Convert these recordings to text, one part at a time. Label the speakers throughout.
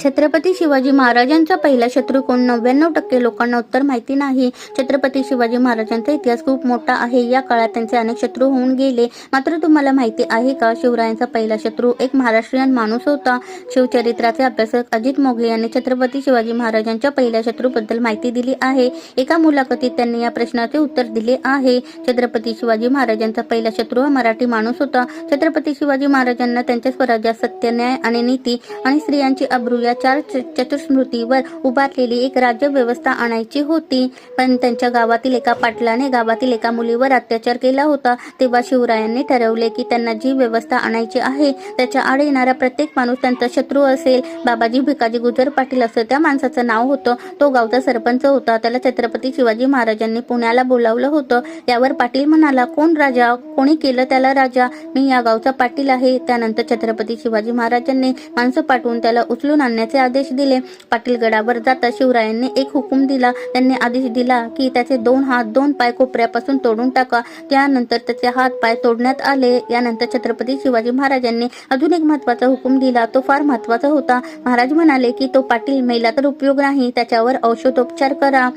Speaker 1: छत्रपती शिवाजी महाराजांचा पहिला शत्रू कोण? 99% लोकांना उत्तर माहिती नाही. छत्रपती शिवाजी महाराजांचा इतिहास खूप मोठा आहे. या काळात त्यांचे अनेक शत्रू होऊन गेले. मात्र तुम्हाला माहिती आहे का, शिवरायांचा पहिला शत्रू एक महाराष्ट्रीयन माणूस होता. शिवचरित्राचे अभ्यासक अजित मोघे यांनी छत्रपती शिवाजी महाराजांच्या पहिल्या शत्रूबद्दल माहिती दिली आहे. एका मुलाखतीत त्यांनी या प्रश्नाचे उत्तर दिले आहे. छत्रपती शिवाजी महाराजांचा पहिला शत्रू हा मराठी माणूस होता. छत्रपती शिवाजी महाराजांना त्यांच्या स्वराज्यात सत्य, न्याय आणि नीती आणि स्त्रियांची अब्रू या चार चतुस्मृतीवर उभारलेली एक राज्य व्यवस्था आणायची होती. पण त्यांच्या गावातील एका पाटलाने गावातील एका मुलीवर अत्याचार केला होता. तेव्हा शिवरायांनी ठरवले की त्यांना जी व्यवस्था आणायची आहे त्याच्या आड येणारा प्रत्येक माणूस त्यांचा शत्रू असेल. बाबाजी भिकाजी गुजर पाटील असं त्या माणसाचं नाव होतं. तो गावचा सरपंच होता. त्याला छत्रपती शिवाजी महाराजांनी पुण्याला बोलावलं होतं. यावर पाटील म्हणाला, कोण राजा? कोणी केलं त्याला राजा? मी या गावचा पाटील आहे. त्यानंतर छत्रपती शिवाजी महाराजांनी माणसं पाठवून त्याला उचलून आणण्याचे आदेश दिले. पाटील गडावर जाता शिवरायांनी एक हुकूम दिला. त्यांनी आदेश दिला की त्याचे 2 हात 2 पाय कोपऱ्यापासून तोडून टाका. त्यानंतर त्याचे हात पाय तोडण्यात आले. यानंतर छत्रपती शिवाजी महाराजांनी अजून एक महत्वाचा हुकूम दिला. तो फार महत्वाचा होता. महाराज म्हणाले की तो पाटील मेला तर उपयोग नाही, त्याच्यावर औषधोपचार करा.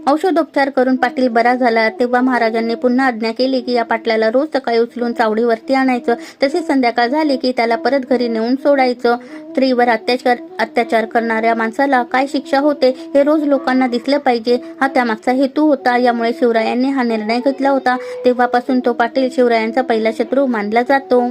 Speaker 1: औषधोपचार करून पाटील बरा झाला. तेव्हा महाराजांनी पुन्हा आज्ञा केली की या पाटलाला रोज सकाळी उचलून चावडीवरती आणायचं. तसेच संध्याकाळ झाली की त्याला परत घरी नेऊन सोडायचं. स्त्रीवर अत्याचार करणाऱ्या माणसाला काय शिक्षा होते हे रोज लोकांना दिसलं पाहिजे, हा त्यामागचा हेतू होता. यामुळे शिवरायांनी हा निर्णय घेतला होता. तेव्हापासून तो पाटील शिवरायांचा पहिला शत्रू मानला जातो.